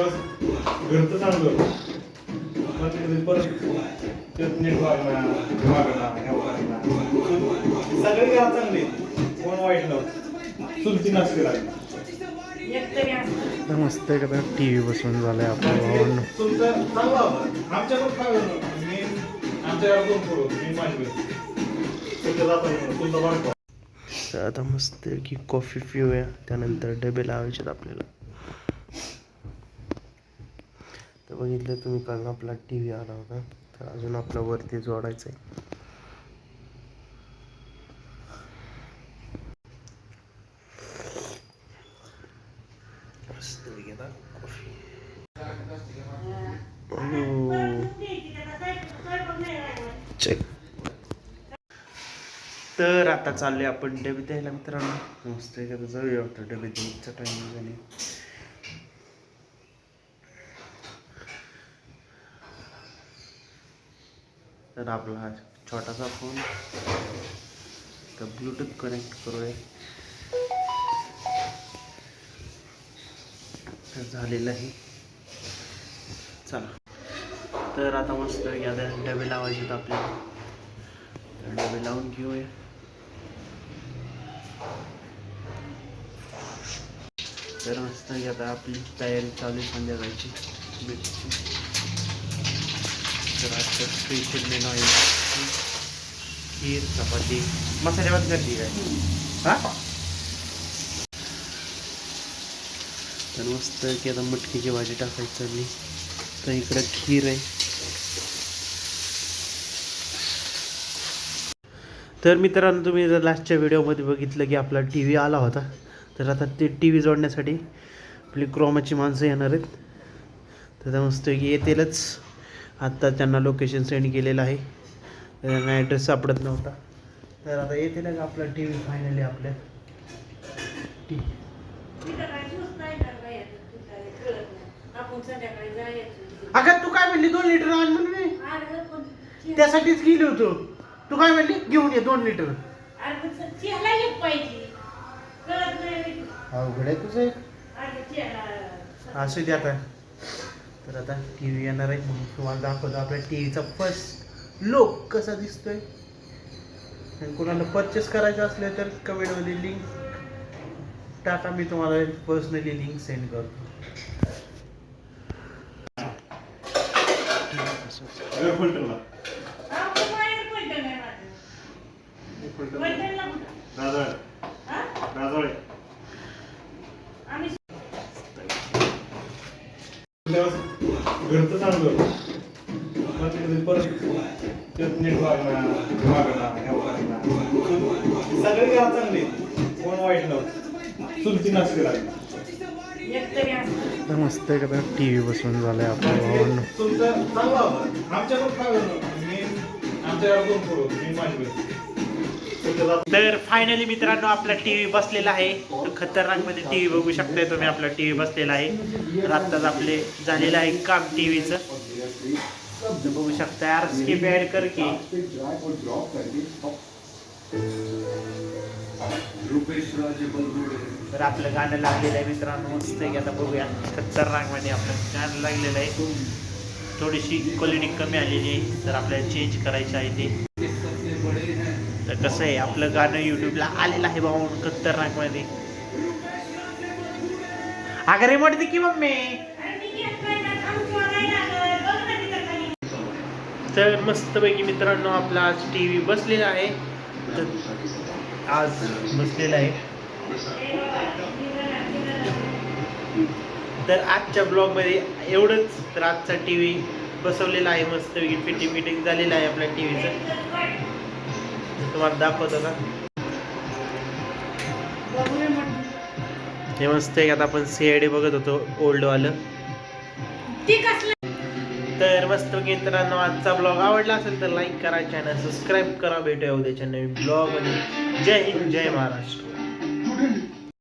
घरचं चांगलं परत नीट सगळे घरात चांगले कोण वाईट नव्हतं चुलती नसते मस्त एखादा टी व्ही बसून झालाय आपल्या भावांना. तर आता मस्त की कॉफी पिऊया, त्यानंतर डबे लावायचे आपल्याला. तर बघितलं तुम्ही काल आपला टी व्ही आला होता, तर अजून आपला वरती जोडायचं आहे. मस्त घेता कॉफी. चेक. तर आता चाललोय आपण डबे द्यायला मित्रांनो. मस्त एखादं जाऊया आता डबे द्यायचा टाइम झाली. तर आपला हा छोटासा फोन तर ब्लूटूथ कनेक्ट करूया. तर झालेलं आहे. चला तर आता मस्त आता डबे लावायचे आपल्याला. तर डबे लावून घेऊया. तर मस्त आता आपली तयारी चालू आहे संध्याकाळची भेटची. तर आजचं स्पेशल मेनू आहे खीर, चपाती, मसाले भात करते काय हा. तर मस्त की आता मटकीची भाजी टाकायची चालली. तर इकडं खीर आहे. तर मित्रांनो तुम्ही जर लास्टच्या व्हिडिओमध्ये बघितलं की आपला टी व्ही आला होता, तर आता ते टी व्ही जोडण्यासाठी आपली क्रोमाची माणसं येणार आहेत. तर मस्त की येतीलच. आत्ता त्यांना लोकेशन सेंड केलेलं आहे, त्यांना ॲड्रेस सापडत नव्हता. तर आता येतीलच आपला टी व्ही फायनली आपल्या टी. अगं तू काय म्हणली 2 लिटर आण म्हणून, त्यासाठीच गेली होतो. तू काय म्हणली घेऊन ये 2 लिटर. अवघड आहे तुझं. असू दे आता. तर आता टी व्ही येणार आहे म्हणून तुम्हाला दाखवतो आपल्या टी व्हीचा फर्स्ट लुक कसा दिसतोय. आणि कोणाला परचेस करायचं असले तर कमेंटमध्ये लिंक टाका, मी तुम्हाला पर्सनली लिंक सेंड करतो. घरचं चांगलं परत नीट सगळे घरात चांगले कोण वाईट नव्हतं चुलती नसते. तर मस्त एखादा टी व्ही बसून झालाय आपल्या भावांना. तर फायनली मित्रांनो आपला टी व्ही बसलेला आहे. खतरनाक मध्ये टी व्ही बघू शकताय तुम्ही. आपला टी व्ही बसलेला आहे. तर आत्ताच आपले झालेलं आहे काम टी व्हीचं. बघू शकता यार, स्किप ऍड कर की. तर आपलं गाणं लागलेलं आहे मित्रांनो. मस्त आहे. आता बघूया खतरनाक मध्ये आपलं गाणं लागलेलं आहे. थोडीशी क्वालिटी कमी आलेली आहे, तर आपल्याला चेंज करायची आहे ते. तर कसं आहे आपलं गाणं यूट्यूबला आलेलं आहे भाऊ खतरनाक मध्ये. अगं रिमोट दे की मम्मी. तर मस्तपैकी मित्रांनो आपला आज टी व्ही बसलेला आहे. तर आज बसलेला आहे. तर आजच्या ब्लॉगमध्ये एवढंच. तर आजचा टी व्ही बसवलेला आहे. मस्तपैकी फिटिंग झालेलं आहे आपल्या टी व्हीचं. तुम्हाला दाखवतो ना हे मस्त आहे. आता आपण CID बघत होतो ओल्डवालं. तर मस्त मित्रांनो आजचा ब्लॉग आवडला असेल तर लाईक करा, चॅनल सबस्क्राईब करा. भेटूया उद्याच्या नवीन ब्लॉग मध्ये. जय हिंद, जय महाराष्ट्र.